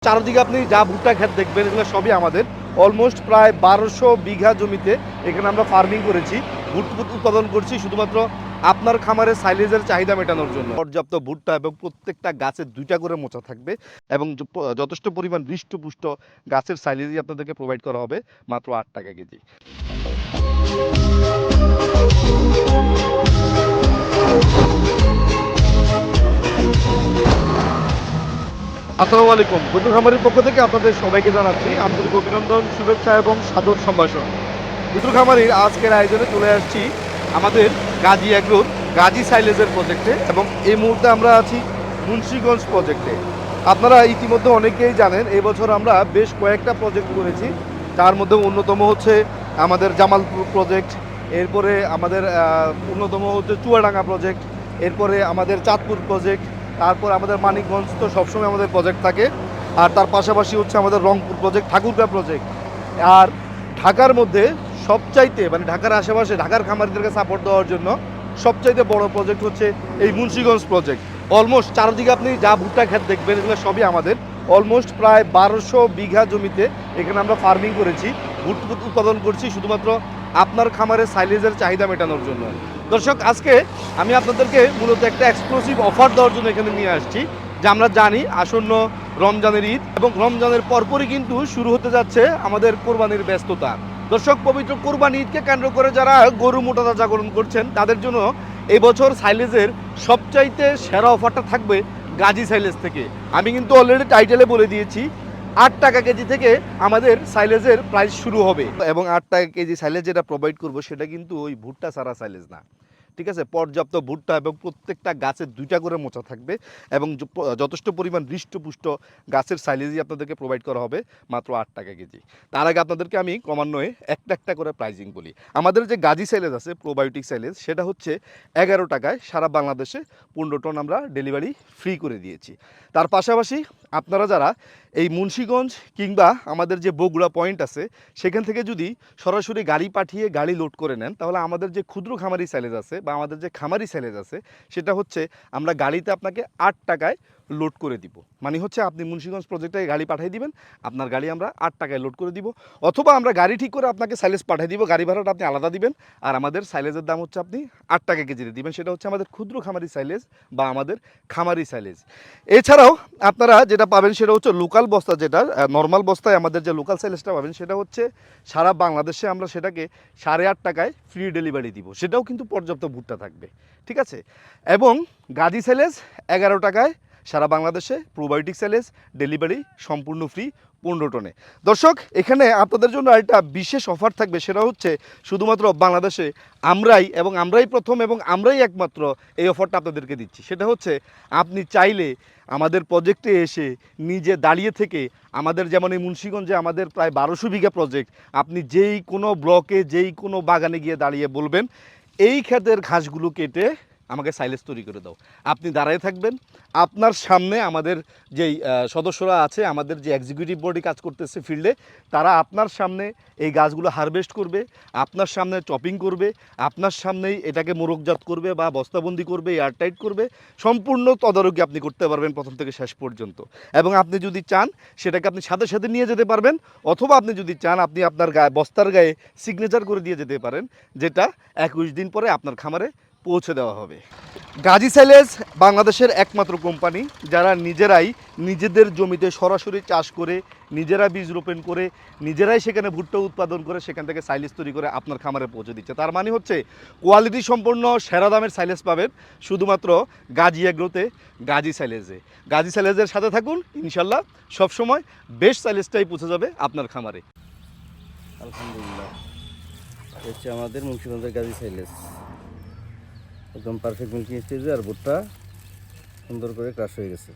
চারদিকে আপনি যা ভুট্টা ক্ষেত দেখবেন এগুলো সবই আমাদের। অলমোস্ট প্রায় ১২০০ বিঘা জমিতে এখানে আমরা ফার্মিং করেছি, ভুট্টা উৎপাদন করছি শুধুমাত্র আপনার খামারের সাইলেজের চাহিদা মেটানোর জন্য। পর্যাপ্ত ভুট্টা এবং প্রত্যেকটা গাছে ২টা করে মোচা থাকবে এবং যথেষ্ট পরিমাণ হৃষ্টপুষ্ট গাছের সাইলেজই আপনাদেরকে প্রোভাইড করা হবে মাত্র ৮ টাকা কেজি। আসসালামু আলাইকুম। বন্ধু খামারের পক্ষ থেকে আপনাদের সবাইকে জানাচ্ছি আন্তরিক অভিনন্দন, শুভেচ্ছা এবং সাদর সম্ভাষণ। বিদ্যুৎ খামারির আজকের আয়োজনে চলে আসছি আমাদের গাজী এগ্রোর গাজী সাইলেজের প্রজেক্টে এবং এই মুহূর্তে আমরা আছি মুন্সিগঞ্জ প্রজেক্টে। আপনারা ইতিমধ্যে অনেকেই জানেন এবছর আমরা বেশ কয়েকটা প্রজেক্ট করেছি, তার মধ্যে অন্যতম হচ্ছে আমাদের জামালপুর প্রজেক্ট, এরপরে আমাদের অন্যতম হচ্ছে চুয়াডাঙ্গা প্রজেক্ট, এরপরে আমাদের চাঁদপুর প্রজেক্ট, তারপর আমাদের মানিকগঞ্জ তো সবসময় আমাদের প্রজেক্ট থাকে, আর তার পাশাপাশি হচ্ছে আমাদের রংপুর প্রজেক্ট, ঠাকুরগাঁ প্রজেক্ট। আর ঢাকার মধ্যে সবচাইতে মানে ঢাকার আশেপাশে ঢাকার খামারিদেরকে সাপোর্ট দেওয়ার জন্য সবচাইতে বড় প্রজেক্ট হচ্ছে এই মুন্সিগঞ্জ প্রজেক্ট। অলমোস্ট চারদিকে আপনি যা ভুট্টা ক্ষেত দেখবেন এগুলো সবই আমাদের। অলমোস্ট প্রায় ১২০০ বিঘা জমিতে এখানে আমরা ফার্মিং করেছি, ভুট্টা উৎপাদন করছি শুধুমাত্র আপনার খামারের সাইলেজের চাহিদা মেটানোর জন্য। দর্শক, আজকে আমি আপনাদেরকে মূলত একটা এক্সক্লুসিভ অফার দেওয়ার জন্য এখানে নিয়ে আসছি, যে আমরা জানি আসন্ন রমজানের ঈদ এবং রমজানের পরপরই কিন্তু শুরু হতে যাচ্ছে আমাদের কোরবানির ব্যস্ততা। দর্শক, পবিত্র কোরবানি ঈদকে কেন্দ্র করে যারা গরু মোটাতাজাকরণ করছেন তাদের জন্য এই বছর সাইলেজের সবচাইতে সেরা অফারটা থাকবে গাজী সাইলেজ থেকে। আমি কিন্তু অলরেডি টাইটেলে বলে দিয়েছি ৮ টাকা কেজি থেকে আমাদের সাইলেজের প্রাইস শুরু হবে এবং ৮ টাকা কেজি সাইলেজ যেটা প্রোভাইড করবো সেটা কিন্তু ওই ভুট্টা ছাড়া সাইলেজ না, ঠিক আছে। পর্যাপ্ত ভুট্টা এবং প্রত্যেকটা গাছে ২টা করে মোচা থাকবে এবং যথেষ্ট পরিমাণ হৃষ্টপুষ্ট গাছের সাইলেজই আপনাদেরকে প্রোভাইড করা হবে মাত্র ৮ টাকা কেজি। তার আগে আপনাদেরকে আমি ক্রমান্বয়ে একটা একটা করে প্রাইজিং বলি। আমাদের যে গাজী সাইলেজ আছে, প্রোবায়োটিক সাইলেজ, সেটা হচ্ছে ১১ টাকায় সারা বাংলাদেশে ১৫ টন আমরা ডেলিভারি ফ্রি করে দিয়েছি। তার পাশাপাশি আপনারা যারা এই মুন্সিগঞ্জ কিংবা আমাদের যে বগুড়া পয়েন্ট আছে সেখান থেকে যদি সরাসরি গাড়ি পাঠিয়ে গাড়ি লোড করে নেন, তাহলে আমাদের যে ক্ষুদ্র খামারি সাইলেজ আছে বা আমাদের যে খামারি সাইলেজ আছে সেটা হচ্ছে আমরা গাড়িতে আপনাকে ৮ টাকায় লোড করে দিব। মানে হচ্ছে আপনি মুন্সিগঞ্জ প্রজেক্টে গাড়ি পাঠিয়ে দিবেন, আপনার গাড়ি আমরা ৮ টাকায় লোড করে দিব, অথবা আমরা গাড়ি ঠিক করে আপনাকে সাইলেজ পাঠিয়ে দিব, গাড়ি ভাড়াটা আপনি আলাদা দিবেন, আর আমাদের সাইলেজের দাম হচ্ছে আপনি ৮ টাকা কেজিতে দিবেন। সেটা হচ্ছে আমাদের ক্ষুদ্র খামারি সাইলেজ বা আমাদের খামারি সাইলেজ। এছাড়াও আপনারা যেটা পাবেন সেটা হচ্ছে লোকাল বস্তা, যেটা নর্মাল বস্তায় আমাদের যে লোকাল সাইলেজটা পাবেন সেটা হচ্ছে সারা বাংলাদেশে আমরা সেটাকে ৮.৫ টাকায় ফ্রি ডেলিভারি দিব, সেটাও কিন্তু পর্যাপ্ত ভুট্টা থাকবে, ঠিক আছে। এবং গাজী সাইলেজ ১১ টাকায় সারা বাংলাদেশে, প্রোবায়োটিক সাইলেজ ডেলিভারি সম্পূর্ণ ফ্রি ১৫ টনে। দর্শক, এখানে আপনাদের জন্য একটা বিশেষ অফার থাকবে, সেটা হচ্ছে শুধুমাত্র বাংলাদেশে আমরাই প্রথম এবং আমরাই একমাত্র এই অফারটা আপনাদেরকে দিচ্ছি। সেটা হচ্ছে আপনি চাইলে আমাদের প্রজেক্টে এসে নিজে দাঁড়িয়ে থেকে আমাদের, যেমন এই মুন্সিগঞ্জে আমাদের প্রায় ১২০০ বিঘা প্রজেক্ট, আপনি যেই কোনো ব্লকে যেই কোনো বাগানে গিয়ে দাঁড়িয়ে বলবেন এই ক্ষেতের ঘাসগুলো কেটে আমাকে সাইলেজ তৈরি করে দাও, আপনি দাঁড়ায় থাকবেন, আপনার সামনে আমাদের যেই সদস্যরা আছে, আমাদের যে এক্সিকিউটিভ বডি কাজ করতেছে ফিল্ডে, তারা আপনার সামনে এই গাছগুলো হারভেস্ট করবে, আপনার সামনে চপিং করবে, আপনার সামনেই এটাকে মোড়কজাত করবে বা বস্তাবন্দি করবে, এয়ারটাইট করবে, সম্পূর্ণ তদারকি আপনি করতে পারবেন প্রথম থেকে শেষ পর্যন্ত। এবং আপনি যদি চান সেটাকে আপনি সাথে সাথে নিয়ে যেতে পারবেন, অথবা আপনি যদি চান আপনি আপনার বস্তার গায়ে সিগনেচার করে দিয়ে যেতে পারেন, যেটা ২১ দিন পরে আপনার খামারে পৌঁছে দেওয়া হবে। গাজী সাইলেজ বাংলাদেশের একমাত্র কোম্পানি যারা নিজেরাই নিজেদের জমিতে সরাসরি চাষ করে, নিজেরা বীজ রোপণ করে, নিজেরাই সেখানে ভুট্টা উৎপাদন করে সেখান থেকে সাইলেজ তৈরি করে আপনার খামারে পৌঁছে দিচ্ছে। তার মানে হচ্ছে কোয়ালিটি সম্পন্ন সেরা দামের সাইলেজ পাবেন শুধুমাত্র গাজী এগ্রোতে, গাজী সাইলেজে। গাজী সাইলেজের সাথে থাকুন, ইনশাল্লাহ সবসময় বেস্ট সাইলেজটাই পৌঁছে যাবে আপনার খামারে। আলহামদুলিল্লাহ, হচ্ছে আমাদের মুন্সিগঞ্জের গাজী সাইলেজ একদম পারফেক্ট মিল্কিং স্টেজে, আর ভুট্টা সুন্দর করে ক্রাশ হয়ে গেছে।